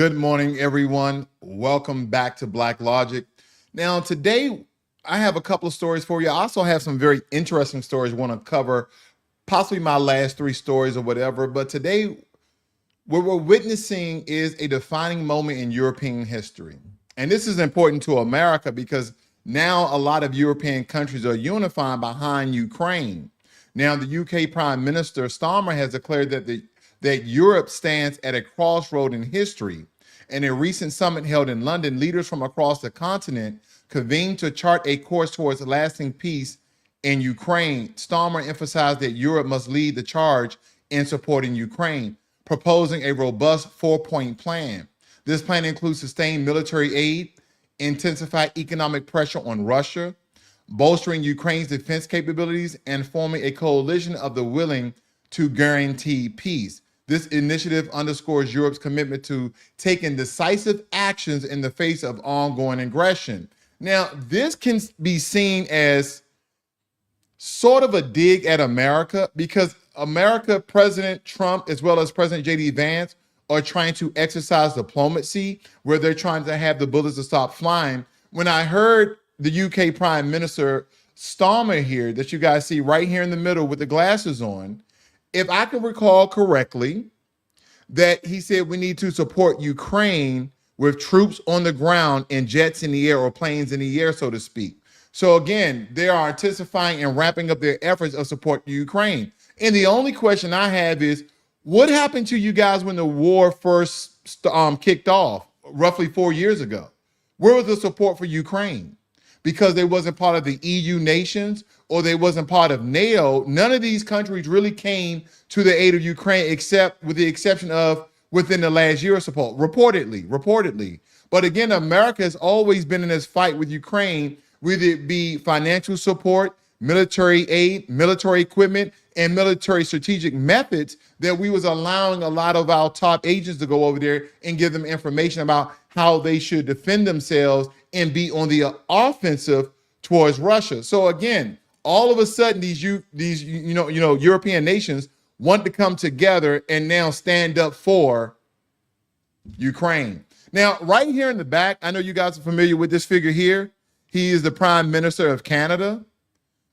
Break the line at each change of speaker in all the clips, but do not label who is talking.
Good morning, everyone. Welcome back to Blacklogic. Now, today I have a couple of stories for you. I also have some very interesting stories I want to cover, possibly my last three stories or whatever. But today, what we're witnessing is a defining moment in European history. And this is important to America because now a lot of European countries are unifying behind Ukraine. Now, the UK Prime Minister Starmer has declared that Europe stands at a crossroad in history. In a recent summit held in London, leaders from across the continent convened to chart a course towards lasting peace in Ukraine. Starmer emphasized that Europe must lead the charge in supporting Ukraine, proposing a robust four-point plan. This plan includes sustained military aid, intensify economic pressure on Russia, bolstering Ukraine's defense capabilities, and forming a coalition of the willing to guarantee peace. This initiative underscores Europe's commitment to taking decisive actions in the face of ongoing aggression. Now, this can be seen as sort of a dig at America because America, President Trump, as well as President J.D. Vance, are trying to exercise diplomacy where they're trying to have the bullets to stop flying. When I heard the UK Prime Minister Starmer here, that you guys see right here in the middle with the glasses on, if I can recall correctly, that he said we need to support Ukraine with troops on the ground and jets in the air or planes in the air, so to speak. So again, they are intensifying and ramping up their efforts of support to Ukraine. And the only question I have is, what happened to you guys when the war first kicked off roughly 4 years ago? Where was the support for Ukraine? Because they wasn't part of the EU nations or they wasn't part of NATO, none of these countries really came to the aid of Ukraine except with the exception of within the last year or so, reportedly. But again, America has always been in this fight with Ukraine, whether it be financial support, military aid, military equipment, and military strategic methods that we was allowing a lot of our top agents to go over there and give them information about how they should defend themselves and be on the offensive towards Russia. So again, all of a sudden these European nations want to come together and now stand up for Ukraine. Now, right here in the back, I know you guys are familiar with this figure here. He is the Prime Minister of Canada.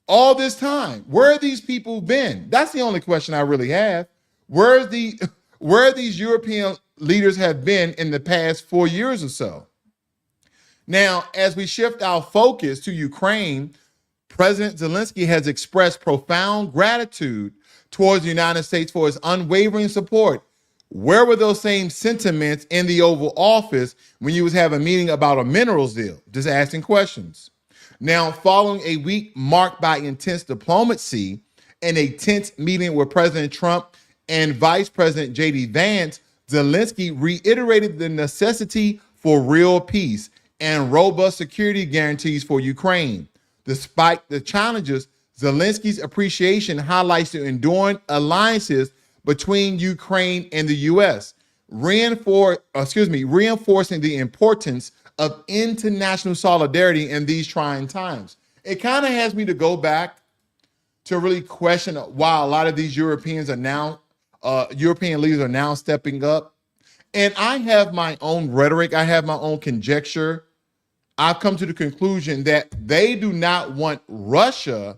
All this time, where have these people been? That's the only question I really have. Where these European leaders have been in the past 4 years or so? Now, as we shift our focus to Ukraine, President Zelenskyy has expressed profound gratitude towards the United States for its unwavering support. Where were those same sentiments in the Oval Office when you was having a meeting about a minerals deal? Just asking questions. Now, following a week marked by intense diplomacy and a tense meeting with President Trump and Vice President J.D. Vance, Zelenskyy reiterated the necessity for real peace and robust security guarantees for Ukraine. Despite the challenges, Zelensky's appreciation highlights the enduring alliances between Ukraine and the U.S., reinforcing the importance of international solidarity in these trying times. It kind of has me to go back to really question why a lot of these European leaders are now stepping up. And I have my own rhetoric. I have my own conjecture. I've come to the conclusion that they do not want Russia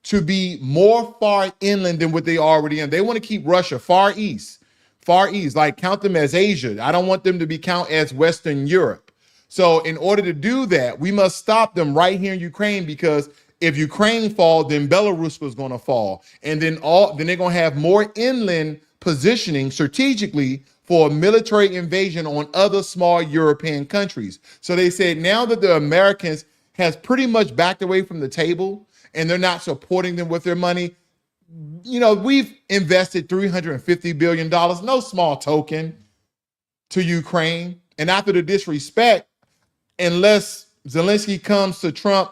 to be more far inland than what they already are. They want to keep Russia far east, like count them as Asia. I don't want them to be counted as Western Europe. So in order to do that, we must stop them right here in Ukraine, because if Ukraine falls, then Belarus was going to fall. And then they're going to have more inland positioning strategically for a military invasion on other small European countries. So they said now that the Americans has pretty much backed away from the table and they're not supporting them with their money, we've invested $350 billion, no small token, to Ukraine. And after the disrespect, unless Zelenskyy comes to Trump,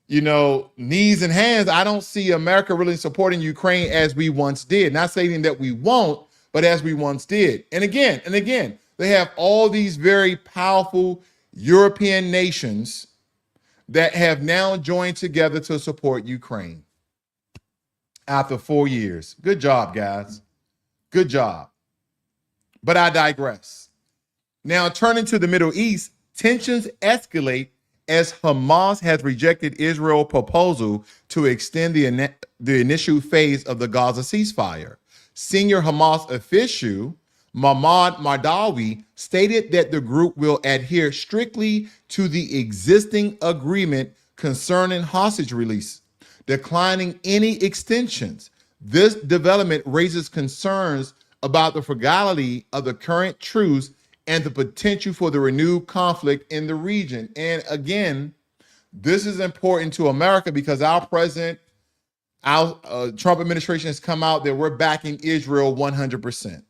knees and hands, I don't see America really supporting Ukraine as we once did. Not saying that we won't, but as we once did. And again, they have all these very powerful European nations that have now joined together to support Ukraine after 4 years. Good job, guys. Good job. But I digress. Now, turning to the Middle East, tensions escalate as Hamas has rejected Israel's proposal to extend the initial phase of the Gaza ceasefire. Senior Hamas official Mahmoud Mardawi stated that the group will adhere strictly to the existing agreement concerning hostage release, declining any extensions. This development raises concerns about the fragility of the current truce and the potential for the renewed conflict in the region. And again, this is important to America because our president, our Trump administration has come out that we're backing Israel 100%.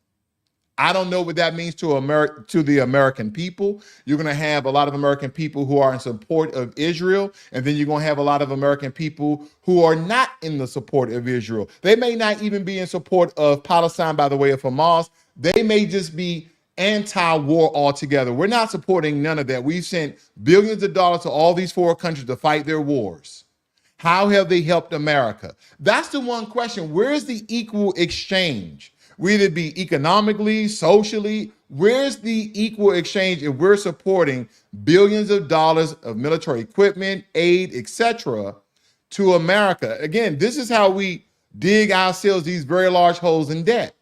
I don't know what that means to the American people. You're going to have a lot of American people who are in support of Israel, and then you're going to have a lot of American people who are not in the support of Israel. They may not even be in support of Palestine by the way of Hamas. They may just be anti-war altogether. We're not supporting none of that. We've sent billions of dollars to all these foreign countries to fight their wars. How have they helped America? That's the one question. Where's the equal exchange? Whether it be economically, socially, where's the equal exchange if we're supporting billions of dollars of military equipment, aid, etc. to America? Again, this is how we dig ourselves these very large holes in debt.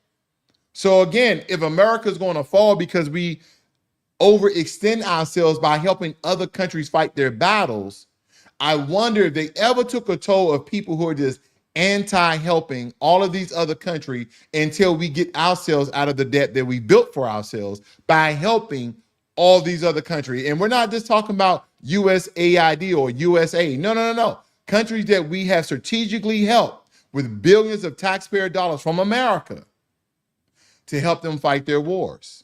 So again, if America is going to fall because we overextend ourselves by helping other countries fight their battles, I wonder if they ever took a toll of people who are just anti-helping all of these other countries until we get ourselves out of the debt that we built for ourselves by helping all these other countries. And we're not just talking about USAID or USA. No. Countries that we have strategically helped with billions of taxpayer dollars from America to help them fight their wars.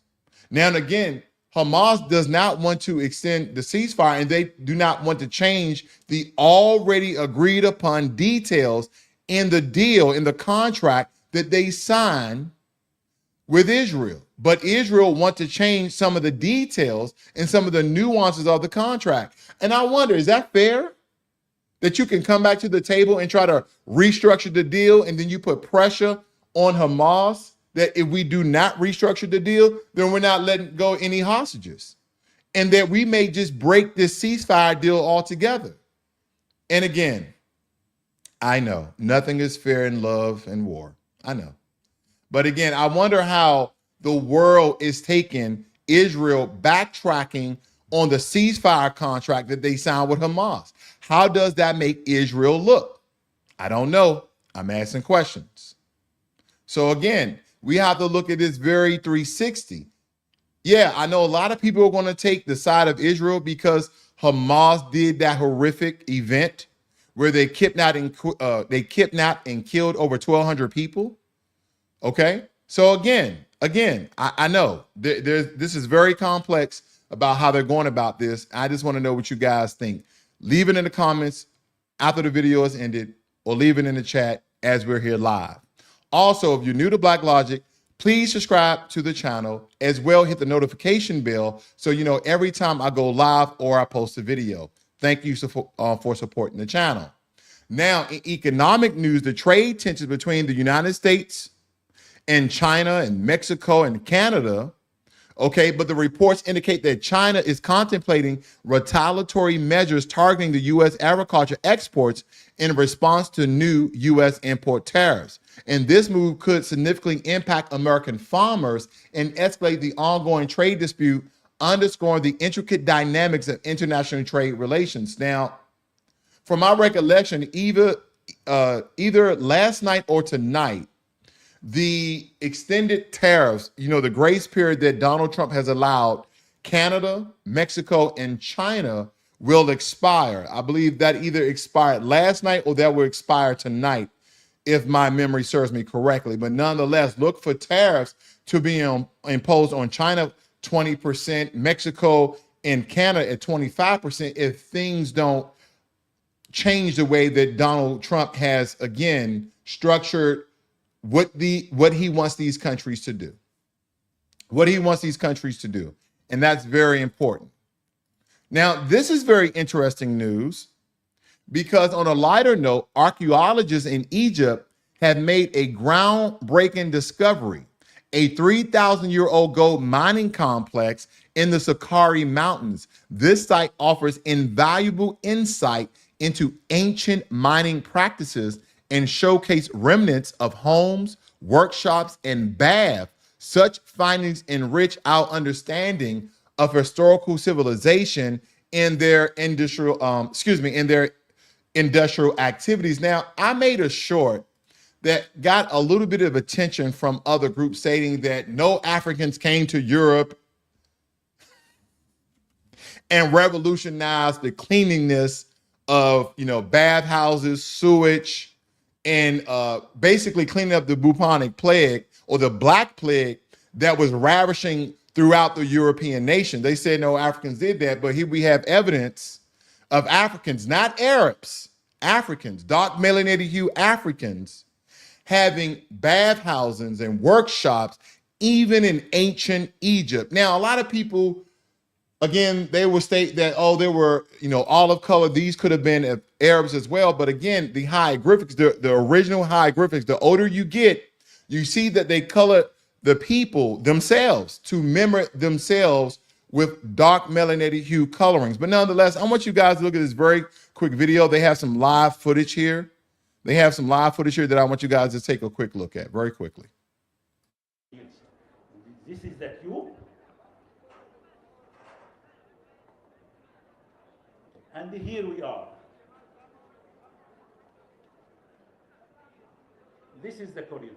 Now, and again, Hamas does not want to extend the ceasefire, and they do not want to change the already agreed upon details in the deal, in the contract that they signed with Israel. But Israel wants to change some of the details and some of the nuances of the contract. And I wonder, is that fair? That you can come back to the table and try to restructure the deal, and then you put pressure on Hamas that if we do not restructure the deal, then we're not letting go any hostages. And that we may just break this ceasefire deal altogether. And again, I know nothing is fair in love and war. I know. But again, I wonder how the world is taking Israel backtracking on the ceasefire contract that they signed with Hamas. How does that make Israel look? I don't know. I'm asking questions. So again, we have to look at this very 360. Yeah, I know a lot of people are going to take the side of Israel because Hamas did that horrific event where they kidnapped and killed over 1,200 people. Okay, so again, I know this is very complex about how they're going about this. I just want to know what you guys think. Leave it in the comments after the video has ended, or leave it in the chat as we're here live. Also, if you're new to Blacklogic, please subscribe to the channel, as well hit the notification bell so you know every time I go live or I post a video. Thank you for supporting the channel. Now, in economic news, the trade tensions between the United States and China and Mexico and Canada, okay, but the reports indicate that China is contemplating retaliatory measures targeting the U.S. agriculture exports in response to new U.S. import tariffs. And this move could significantly impact American farmers and escalate the ongoing trade dispute, underscoring the intricate dynamics of international trade relations. Now, from my recollection, either last night or tonight, the extended tariffs, the grace period that Donald Trump has allowed Canada, Mexico, and China will expire. I believe that either expired last night or that will expire tonight, if my memory serves me correctly. But nonetheless, look for tariffs to be imposed on China 20%, Mexico and Canada at 25% if things don't change the way that Donald Trump has, again, structured what he wants these countries to do. What he wants these countries to do. And that's very important. Now, this is very interesting news because on a lighter note, archaeologists in Egypt have made a groundbreaking discovery, a 3,000-year-old gold mining complex in the Sakari Mountains. This site offers invaluable insight into ancient mining practices and showcase remnants of homes, workshops, and baths. Such findings enrich our understanding of historical civilization in their industrial activities. Now, I made a short that got a little bit of attention from other groups stating that no Africans came to Europe and revolutionized the cleanliness of, bathhouses, sewage, and basically cleaning up the bubonic plague or the Black Plague that was ravishing throughout the European nation. They said no Africans did that, but here we have evidence of Africans, not Arabs, Africans, dark melanated hue Africans, having bathhouses and workshops, even in ancient Egypt. Now, a lot of people, again, they will state that, they were, olive color. These could have been Arabs as well. But again, the hieroglyphics, the original hieroglyphics, the older you get, you see that they color the people themselves to mirror themselves with dark melanated hue colorings. But nonetheless, I want you guys to look at this very quick video. They have some live footage here. That I want you guys to take a quick look at very quickly.
This is the cube. And here we are. This is the corridor.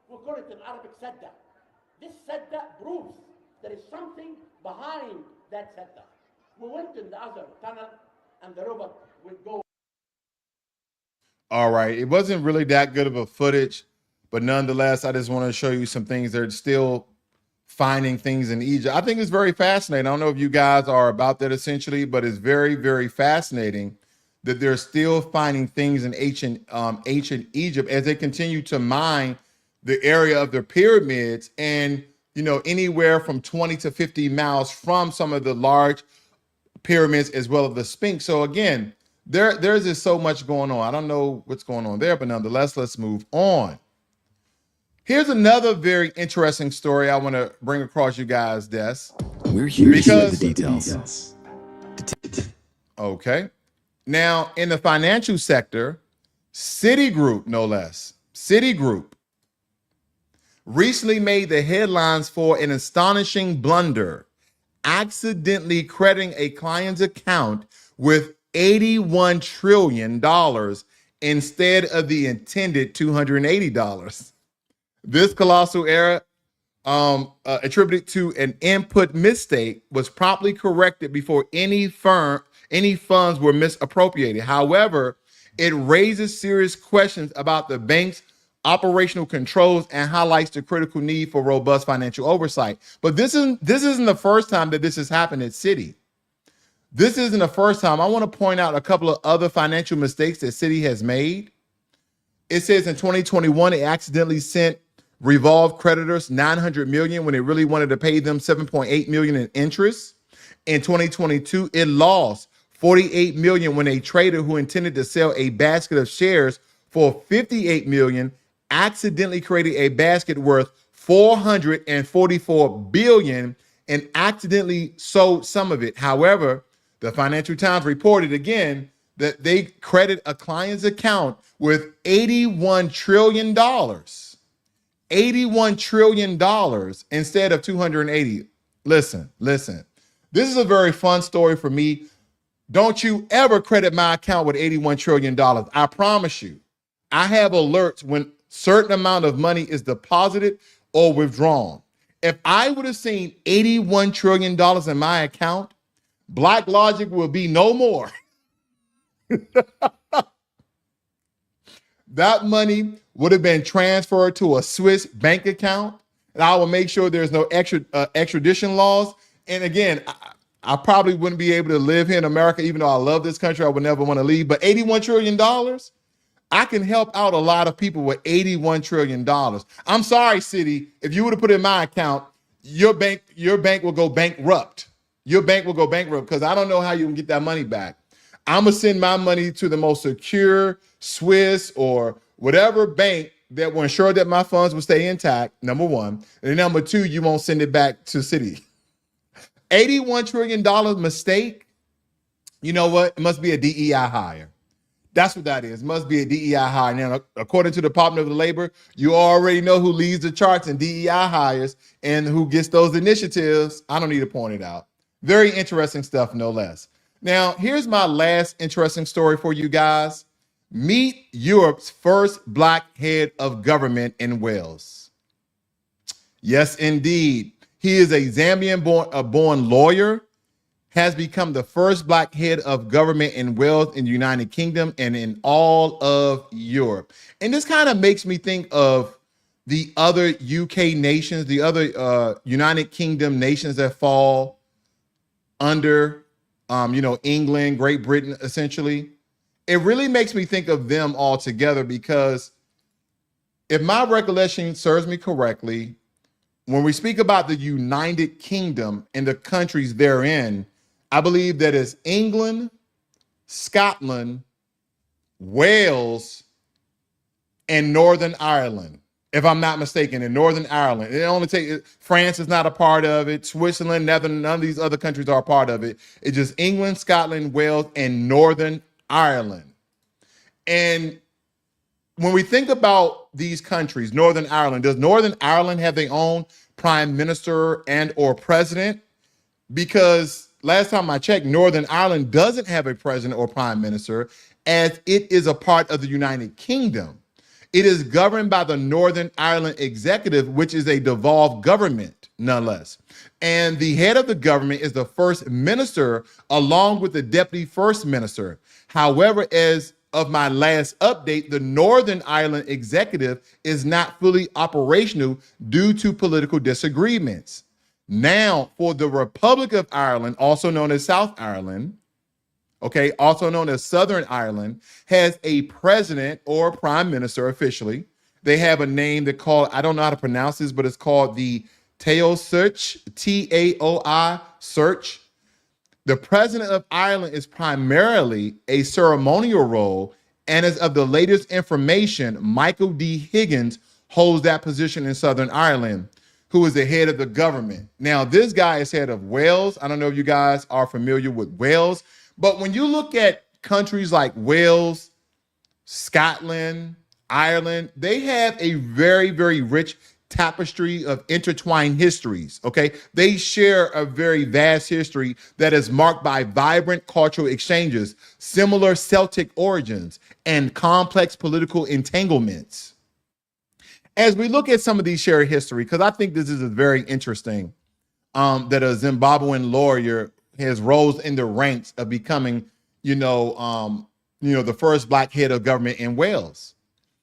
We call it in Arabic sadda. This sadda proves there is something behind that sadda. We went in the other tunnel and the robot would go.
All right, it wasn't really that good of a footage, but nonetheless, I just want to show you some things. They're still finding things in Egypt. I think it's very fascinating. I don't know if you guys are about that essentially, but it's very, very fascinating that they're still finding things in ancient Egypt as they continue to mine the area of the pyramids and, anywhere from 20 to 50 miles from some of the large pyramids as well as the Sphinx. So again, there's just so much going on. I don't know what's going on there, but nonetheless, let's move on. Here's another very interesting story I want to bring across you guys' desk.
We're here to share the details.
Okay. Now, in the financial sector, Citigroup, no less, Citigroup recently made the headlines for an astonishing blunder, accidentally crediting a client's account with $81 trillion instead of the intended $280. This colossal error, attributed to an input mistake, was promptly corrected before any funds were misappropriated. However, it raises serious questions about the bank's operational controls and highlights the critical need for robust financial oversight. But this isn't the first time that this has happened at Citi. This isn't the first time. I want to point out a couple of other financial mistakes that Citi has made. It says in 2021, it accidentally sent revolved creditors $900 million when it really wanted to pay them $7.8 million in interest. In 2022, it lost $48 million when a trader who intended to sell a basket of shares for $58 million accidentally created a basket worth $444 billion and accidentally sold some of it. However, the Financial Times reported again that they credit a client's account with $81 trillion. $81 trillion instead of 280. Listen. This is a very fun story for me. Don't you ever credit my account with $81 trillion. I promise you. I have alerts when certain amount of money is deposited or withdrawn. If I would have seen $81 trillion in my account, Blacklogic will be no more. That money would have been transferred to a Swiss bank account, and I will make sure there's no extradition laws. And again, I probably wouldn't be able to live here in America, even though I love this country. I would never want to leave. But $81 trillion, I can help out a lot of people with $81 trillion. I'm sorry, Citi, if you would have put it in my account, your bank will go bankrupt. Your bank will go bankrupt because I don't know how you can get that money back. I'm going to send my money to the most secure Swiss or whatever bank that will ensure that my funds will stay intact, number one. And number two, you won't send it back to Citi. $81 trillion mistake. You know what? It must be a DEI hire. That's what that is. It must be a DEI hire. Now, according to the Department of Labor, you already know who leads the charts in DEI hires and who gets those initiatives. I don't need to point it out. Very interesting stuff, no less. Now, here's my last interesting story for you guys. Meet Europe's first black head of government in Wales. Yes, indeed. He is a Zambian-born lawyer, has become the first black head of government in Wales in the United Kingdom and in all of Europe. And this kind of makes me think of the other UK nations, the other United Kingdom nations that fall under, England, Great Britain, essentially. It really makes me think of them all together because if my recollection serves me correctly, when we speak about the United Kingdom and the countries therein, I believe that it's England, Scotland, Wales, and Northern Ireland. If I'm not mistaken, in Northern Ireland. It only takes France is not a part of it. Switzerland, Netherlands, none of these other countries are a part of it. It's just England, Scotland, Wales, and Northern Ireland. And when we think about these countries, Northern Ireland, does Northern Ireland have their own prime minister and or president? Because last time I checked, Northern Ireland doesn't have a president or prime minister as it is a part of the United Kingdom. It is governed by the Northern Ireland Executive, which is a devolved government, nonetheless. And the head of the government is the first minister, along with the deputy first minister. However, as of my last update, the Northern Ireland Executive is not fully operational due to political disagreements. Now, for the Republic of Ireland, also known as South Ireland, also known as Southern Ireland, has a president or prime minister officially. They have a name that called, I don't know how to pronounce this, but it's called the Taoiseach, Taoi search. The president of Ireland is primarily a ceremonial role, and as of the latest information, Michael D. Higgins holds that position in Southern Ireland, who is the head of the government. Now, this guy is head of Wales. I don't know if you guys are familiar with Wales, but when you look at countries like Wales, Scotland, Ireland, they have a very, very rich tapestry of intertwined histories, okay? They share a very vast history that is marked by vibrant cultural exchanges, similar Celtic origins, and complex political entanglements. As we look at some of these shared history, because I think this is very interesting, that a Zimbabwean lawyer has rose in the ranks of becoming, the first black head of government in Wales.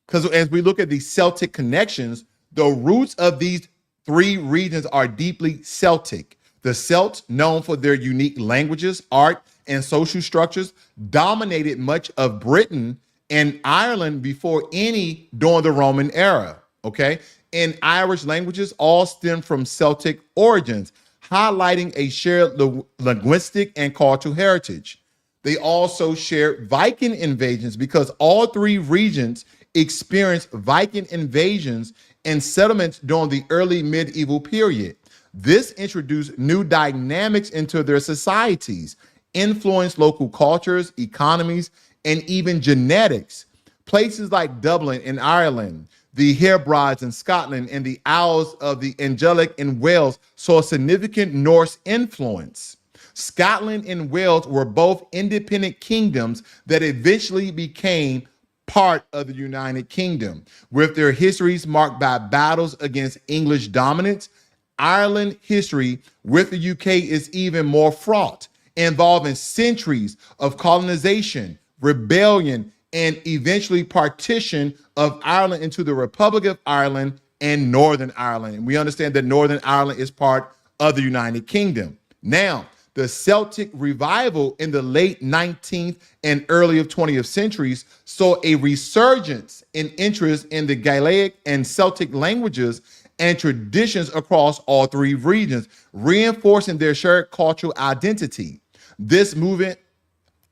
Because as we look at the Celtic connections, the roots of these three regions are deeply Celtic. The Celts, known for their unique languages, art, and social structures, dominated much of Britain and Ireland before any during the Roman era, okay? And Irish languages all stem from Celtic origins, highlighting a shared linguistic and cultural heritage. They also share Viking invasions because all three regions experienced Viking invasions and settlements during the early medieval period. This introduced new dynamics into their societies, influenced local cultures, economies, and even genetics. Places like Dublin in Ireland, the Hebrides in Scotland, and the Isles of the Angelic in Wales saw significant Norse influence. Scotland and Wales were both independent kingdoms that eventually became part of the United Kingdom. With their histories marked by battles against English dominance, Ireland history with the UK is even more fraught, involving centuries of colonization, rebellion, and eventually partition of Ireland into the Republic of Ireland and Northern Ireland. And we understand that Northern Ireland is part of the United Kingdom. Now, the Celtic revival in the late 19th and early of 20th centuries saw a resurgence in interest in the Gaelic and Celtic languages and traditions across all three regions, reinforcing their shared cultural identity. This movement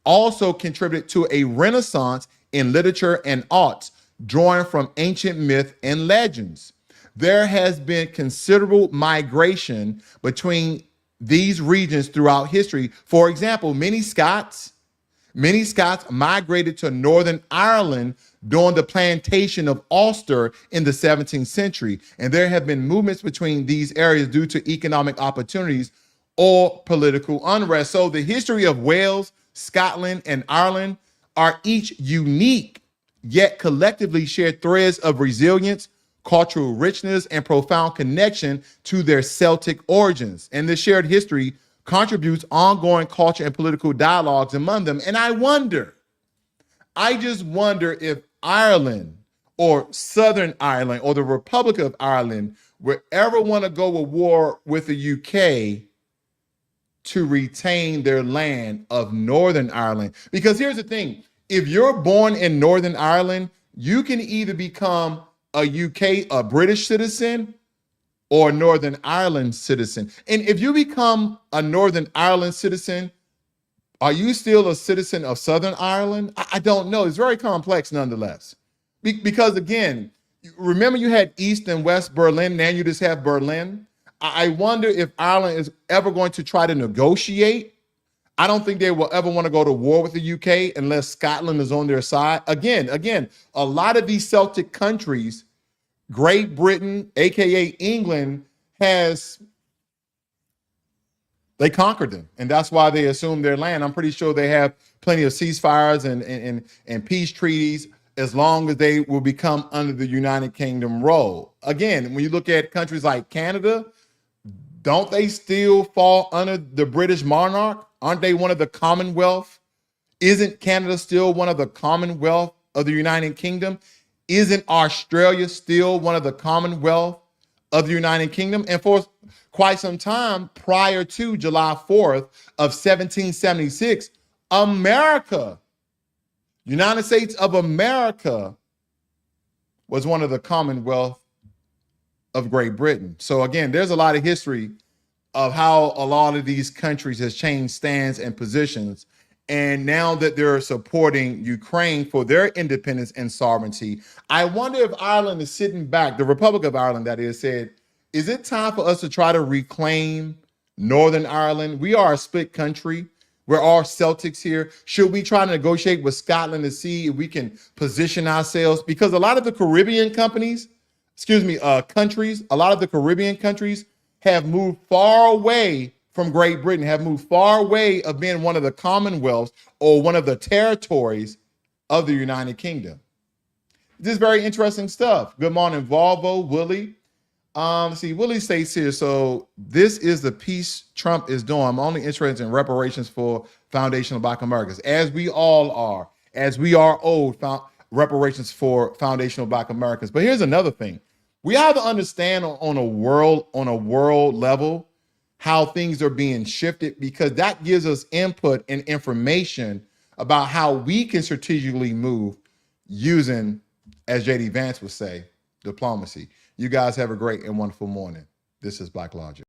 also contributed to a renaissance in literature and arts, drawing from ancient myth and legends. There has been considerable migration between these regions throughout history. For example, many Scots migrated to Northern Ireland during the plantation of Ulster in the 17th century, and there have been movements between these areas due to economic opportunities or political unrest. So the history of Wales, Scotland, and Ireland are each unique, yet collectively share threads of resilience, cultural richness, and profound connection to their Celtic origins. And this shared history contributes ongoing culture and political dialogues among them. And I just wonder if Ireland or Southern Ireland or the Republic of Ireland would ever want to go to war with the UK to retain their land of Northern Ireland. Because here's the thing, if you're born in Northern Ireland, you can either become a British citizen or a Northern Ireland citizen. And if you become a Northern Ireland citizen, are you still a citizen of Southern Ireland? I don't know. It's very complex nonetheless. Because again, remember you had East and West Berlin, now you just have Berlin. I wonder if Ireland is ever going to try to negotiate. I don't think they will ever want to go to war with the UK unless Scotland is on their side. Again, a lot of these Celtic countries, Great Britain, AKA England, they conquered them, and that's why they assumed their land. I'm pretty sure they have plenty of ceasefires and peace treaties as long as they will become under the United Kingdom role. Again, when you look at countries like Canada, don't they still fall under the British monarch? Aren't they one of the Commonwealth? Isn't Canada still one of the Commonwealth of the United Kingdom? Isn't Australia still one of the Commonwealth of the United Kingdom? And for quite some time prior to July 4th of 1776, United States of America was one of the Commonwealth of Great Britain. So again, there's a lot of history of how a lot of these countries has changed stands and positions. And now that they're supporting Ukraine for their independence and sovereignty, I wonder if Ireland is sitting back, the Republic of Ireland, that is, said, is it time for us to try to reclaim Northern Ireland? We are a split country. We're all Celtics here. Should we try to negotiate with Scotland to see if we can position ourselves? Because a lot of the Caribbean countries, a lot of the Caribbean countries have moved far away from Great Britain, have moved far away of being one of the Commonwealths or one of the territories of the United Kingdom. This is very interesting stuff. Good morning, Volvo, Willie. Willie states here, so this is the piece Trump is doing. I'm only interested in reparations for foundational Black Americans, as we all are, as we are owed reparations for foundational Black Americans. But here's another thing. We have to understand on a world level how things are being shifted, because that gives us input and information about how we can strategically move using, as JD Vance would say, diplomacy. You guys have a great and wonderful morning. This is Blacklogic.